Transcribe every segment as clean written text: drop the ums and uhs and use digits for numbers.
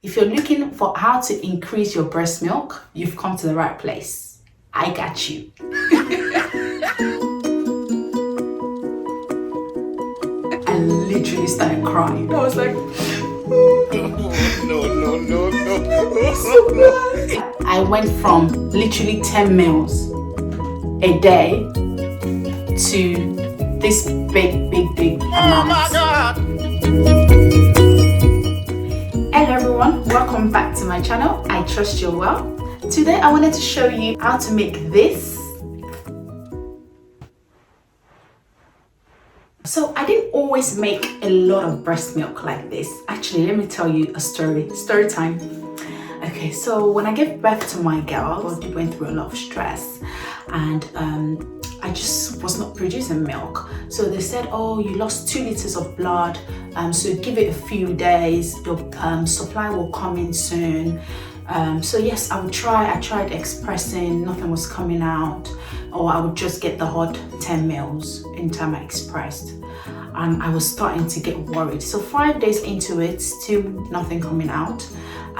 If you're looking for how to increase your breast milk, you've come to the right place. I got you. I literally started crying. I was like, no. I went from literally 10 meals a day to this big amount. Oh my God! Hello everyone, welcome back to my channel. I trust you're well. Today I wanted to show you how to make this. So I didn't always make a lot of breast milk like this. Actually, let me tell you a story time. Okay, so when I gave birth to my girl, I went through a lot of stress and I just was not producing milk. So they said, oh, you lost 2 liters of blood, so give it a few days, your supply will come in soon. So yes, I would try. I tried expressing, nothing was coming out, or I would just get the hot 10 mils anytime I expressed. And I was starting to get worried. So 5 days into it, still nothing coming out.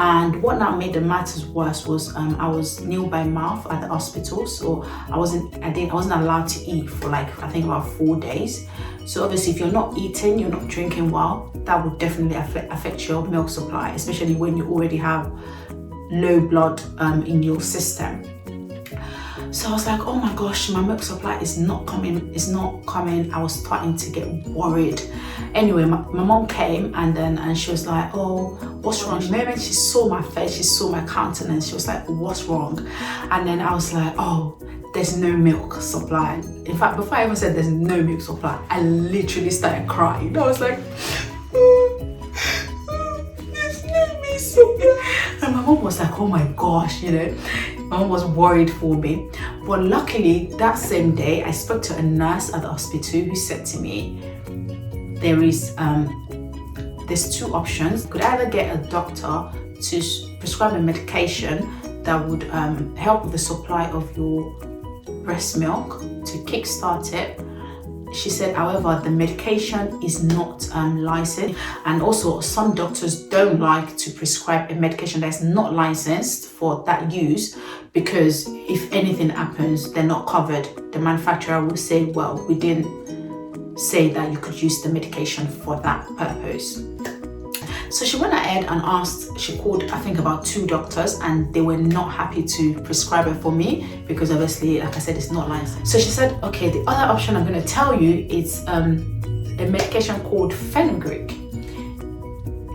And what now made the matters worse was I was nil by mouth at the hospital, so I wasn't allowed to eat for like I think about 4 days. So obviously, if you're not eating, you're not drinking well, that would definitely affect your milk supply, especially when you already have low blood in your system. So I was like, oh my gosh, my milk supply is not coming. I was starting to get worried. Anyway, my mom came and she was like, oh, what's wrong? The moment she saw my face, she saw my countenance, she was like, what's wrong? And then I was like, oh, there's no milk supply. In fact, before I even said there's no milk supply, I literally started crying. I was like, there's no milk supply. And my mom was like, oh my gosh, you know. My mom was worried for me, but luckily that same day I spoke to a nurse at the hospital who said to me, there's 2 options. You could either get a doctor to prescribe a medication that would help with the supply of your breast milk to kickstart it. She said, however, the medication is not licensed, and also some doctors don't like to prescribe a medication that's not licensed for that use, because if anything happens, they're not covered. The manufacturer will say, well, we didn't say that you could use the medication for that purpose. So she went ahead and asked, she called I think about 2 doctors, and they were not happy to prescribe it for me because obviously, like I said, it's not licensed. So she said, okay, the other option I'm going to tell you is a medication called Fenugreek.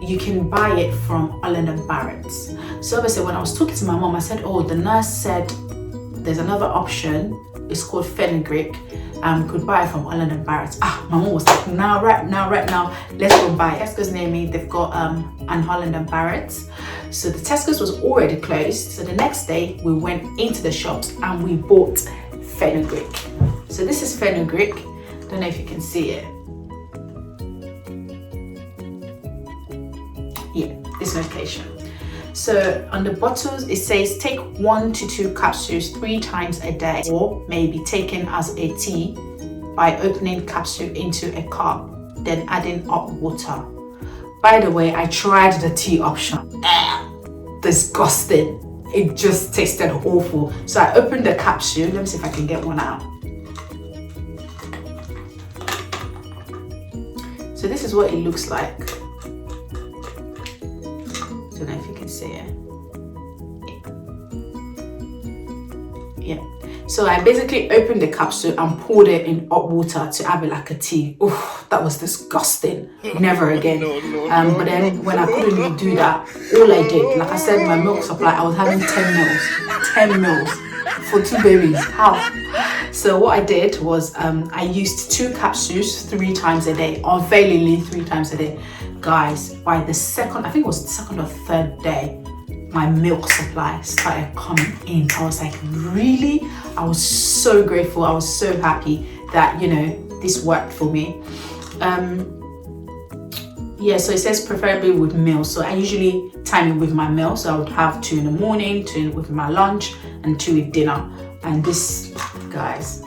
You can buy it from Holland & Barrett. So obviously when I was talking to my mom, I said, oh, the nurse said there's another option, it's called Fenugreek. We could buy it from Holland & Barrett. My mom was like, right now, let's go buy it. Tesco's near me, they've got an Holland & Barrett. So the Tesco's was already closed. So the next day we went into the shops and we bought Fenugreek. So this is Fenugreek. Don't know if you can see it. Yeah, this medication. So on the bottles, it says take 1 to 2 capsules 3 times a day, or maybe taken as a tea by opening capsule into a cup, then adding hot water. By the way, I tried the tea option. Disgusting. It just tasted awful. So I opened the capsule. Let me see if I can get one out. So this is what it looks like. Don't know if you can see it. Yeah. So I basically opened the capsule and poured it in hot water to have it like a tea. Oof, that was disgusting. Never again. But then when I couldn't even do that, all I did, like I said, my milk supply, I was having 10 mils for 2 babies. How? So what I did was I used 2 capsules 3 times a day, unfailingly 3 times a day. Guys, by the second, I think it was the 2nd or 3rd day, my milk supply started coming in. I was like, really? I was so grateful. I was so happy that, you know, this worked for me. Yeah, so it says preferably with meals. So I usually time it with my meal. So I would have 2 in the morning, 2 with my lunch, and 2 with dinner. And this, guys,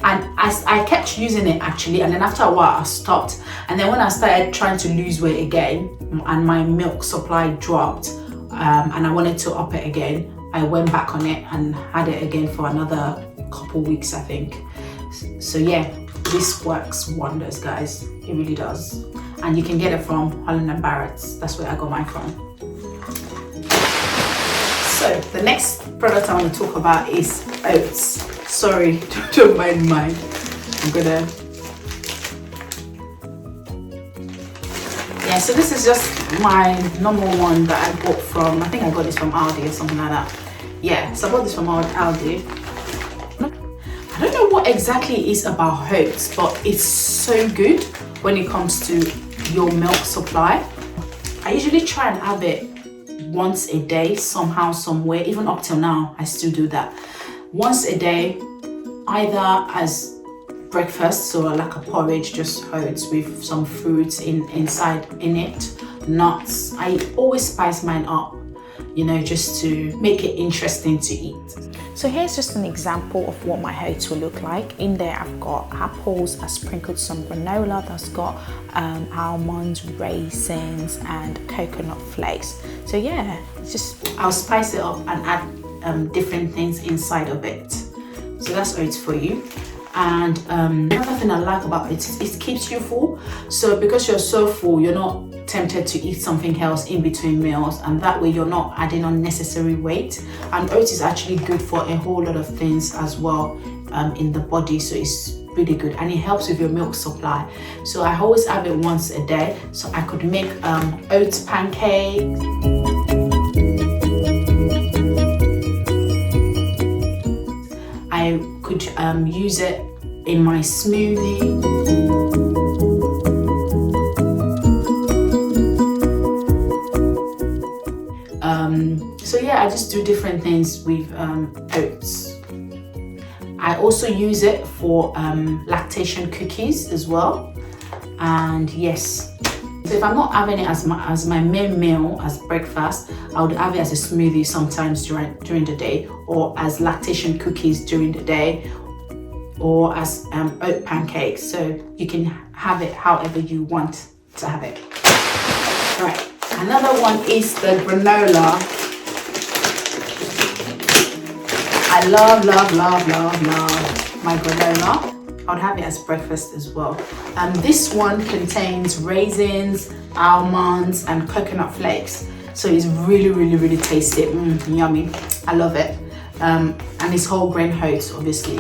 and I kept using it actually, and then after a while I stopped, and then when I started trying to lose weight again, and my milk supply dropped, and I wanted to up it again, I went back on it and had it again for another couple weeks, I think. So yeah, this works wonders, guys. It really does. And you can get it from Holland & Barrett's. That's where I got mine from. So the next product I want to talk about is oats. Sorry, don't mind mine. I'm gonna... Yeah, so this is just my normal one that I bought from, I think I got this from Aldi or something like that. Yeah, so I bought this from Aldi. I don't know what exactly it is about oats, but it's so good when it comes to your milk supply. I usually try and have it once a day, somehow, somewhere. Even up till now, I still do that. Once a day, either as breakfast, so like a porridge, just oats with some fruits inside in it, nuts. I always spice mine up, you know, just to make it interesting to eat. So here's just an example of what my oats will look like. In there I've got apples, I sprinkled some granola that's got almonds, raisins and coconut flakes. So yeah, it's just... I'll spice it up and add different things inside of it. So that's oats for you. And another thing I like about it is it keeps you full. So because you're so full, you're not tempted to eat something else in between meals, and that way you're not adding unnecessary weight. And oats is actually good for a whole lot of things as well in the body, so it's really good, and it helps with your milk supply. So I always have it once a day, so I could make oats pancakes. I could use it in my smoothie. So yeah, I just do different things with oats. I also use it for lactation cookies as well. And yes, so if I'm not having it as my main meal as breakfast, I would have it as a smoothie sometimes during the day, or as lactation cookies during the day, or as oat pancakes. So you can have it however you want to have it. Right, another one is the granola. I love my granola. I would have it as breakfast as well. This one contains raisins, almonds and coconut flakes. So it's really tasty. Yummy. I love it. And it's whole grain oats, obviously.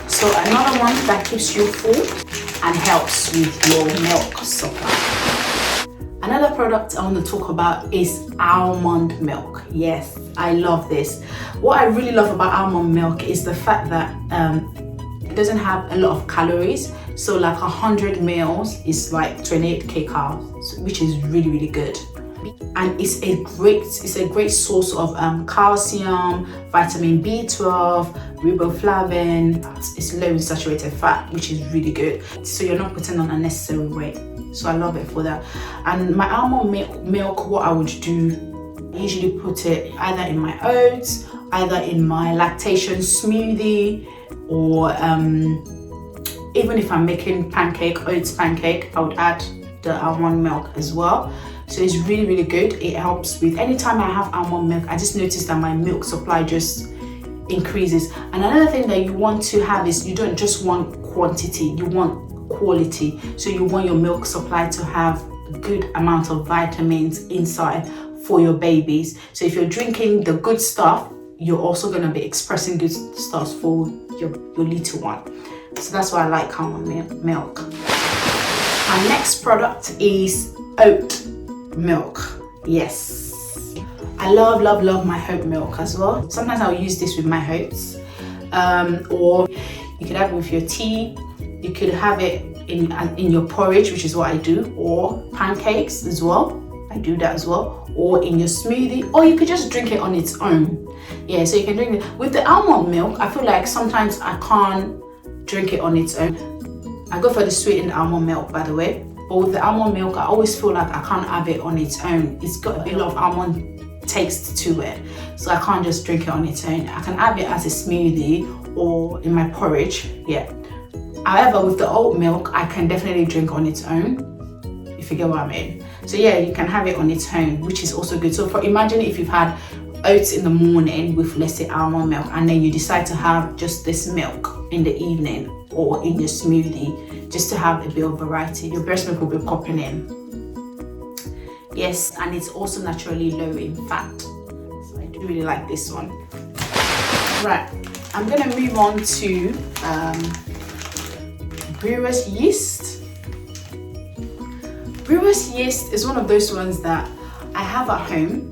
So another one that keeps you full and helps with your milk supply. Another product I want to talk about is almond milk. Yes, I love this. What I really love about almond milk is the fact that it doesn't have a lot of calories. So like 100 ml is like 28 calories, which is really good. And it's a great source of calcium, vitamin B12, riboflavin. It's low in saturated fat, which is really good. So you're not putting on unnecessary weight. So I love it for that. And my almond milk, what I would do, I usually put it either in my oats, either in my lactation smoothie, or even if I'm making oats pancake, I would add the almond milk as well. So it's really good. It helps with, anytime I have almond milk, I just notice that my milk supply just increases. And another thing that you want to have is, you don't just want quantity, you want quality. So you want your milk supply to have a good amount of vitamins inside for your babies. So if you're drinking the good stuff, you're also going to be expressing good stuff for your little one. So that's why I like almond milk. Our next product is oat milk. Yes, I love my oat milk as well. Sometimes I'll use this with my oats, or you could have it with your tea. You could have it in your porridge, which is what I do, or pancakes as well. I do that as well, or in your smoothie, or you could just drink it on its own. Yeah, so you can drink it with the almond milk. I feel like sometimes I can't drink it on its own. I go for the sweetened almond milk, by the way. But with the almond milk, I always feel like I can't have it on its own. It's got a lot of almond taste to it, so I can't just drink it on its own. I can have it as a smoothie or in my porridge. Yeah, However, with the oat milk, I can definitely drink on its own, if you get what I mean. So yeah, you can have it on its own, which is also good. So imagine if you've had oats in the morning with, let's say, almond milk, and then you decide to have just this milk in the evening or in your smoothie, just to have a bit of variety. Your breast milk will be popping in. Yes, and it's also naturally low in fat. So I do really like this one. Right, I'm gonna move on to brewer's yeast. Brewer's yeast is one of those ones that I have at home,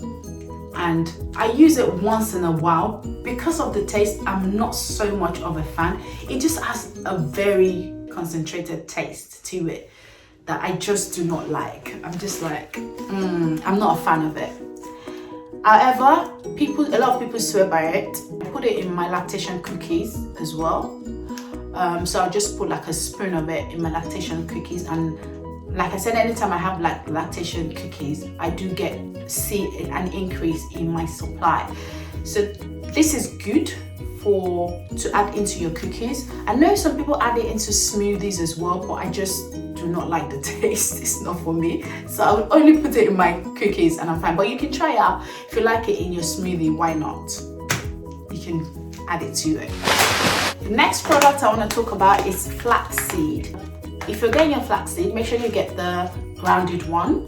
and I use it once in a while. Because of the taste, I'm not so much of a fan. It just has a very concentrated taste to it that I just do not like. I'm just like, I'm not a fan of it. However, a lot of people swear by it. I put it in my lactation cookies as well. So I'll just put like a spoon of it in my lactation cookies, and like I said, anytime I have like lactation cookies, I do see an increase in my supply. So this is good to add into your cookies. I know some people add it into smoothies as well, but I just do not like the taste. It's not for me. So I would only put it in my cookies and I'm fine. But you can try it out. If you like it in your smoothie, why not? You can add it to it. The next product I want to talk about is flaxseed. If you're getting your flaxseed, make sure you get the grounded one.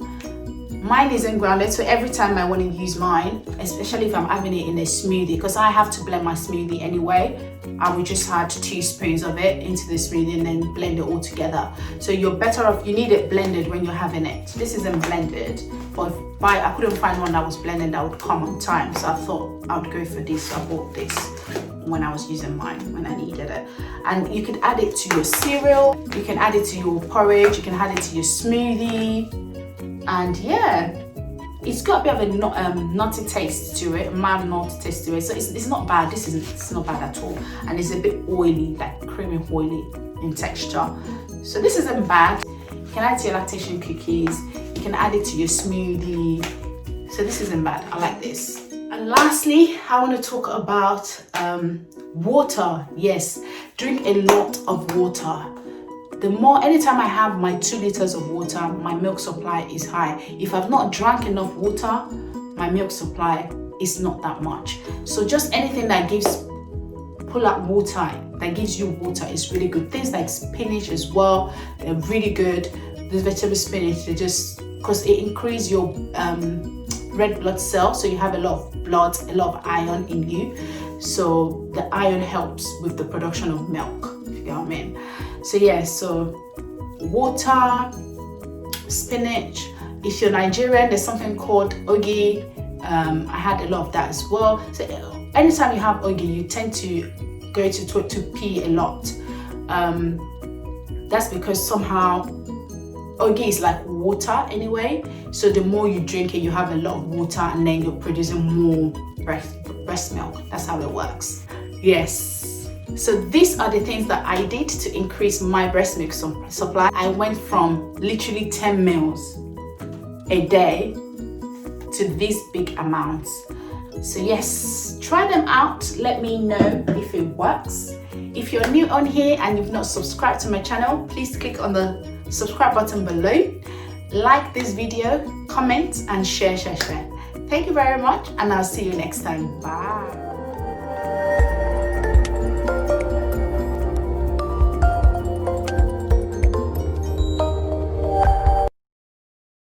Mine isn't grounded, so every time I want to use mine, especially if I'm having it in a smoothie, because I have to blend my smoothie anyway, I would just add 2 spoons of it into the smoothie and then blend it all together. So you're better off, you need it blended when you're having it. This isn't blended, but I couldn't find one that was blended that would come on time, so I thought I would go for this. So I bought this when I was using mine, when I needed it. And you could add it to your cereal, you can add it to your porridge, you can add it to your smoothie. And yeah, it's got a bit of a nutty taste to it, a mild nutty taste to it. So it's not bad. It's not bad at all. And it's a bit oily, like creamy oily in texture. So this isn't bad. You can add it to your lactation cookies. You can add it to your smoothie. So this isn't bad. I like this. And lastly, I want to talk about water. Yes, drink a lot of water. Anytime I have my 2 liters of water, my milk supply is high. If I've not drank enough water, my milk supply is not that much. So just anything that pull out water, that gives you water is really good. Things like spinach as well, they're really good. The vegetable spinach, because it increases your red blood cells, so you have a lot of blood, a lot of iron in you. So the iron helps with the production of milk, if you get what I mean. So yeah, so water, spinach. If you're Nigerian, there's something called ogi. I had a lot of that as well. So anytime you have ogi, you tend to go to pee a lot. That's because somehow ogi is like water anyway. So the more you drink it, you have a lot of water, and then you're producing more breast milk. That's how it works. Yes. So these are the things that I did to increase my breast milk supply. I went from literally 10 mils a day to these big amounts. So yes, try them out. Let me know if it works. If you're new on here and you've not subscribed to my channel, please click on the subscribe button below. Like this video, comment and share. Thank you very much, and I'll see you next time. Bye.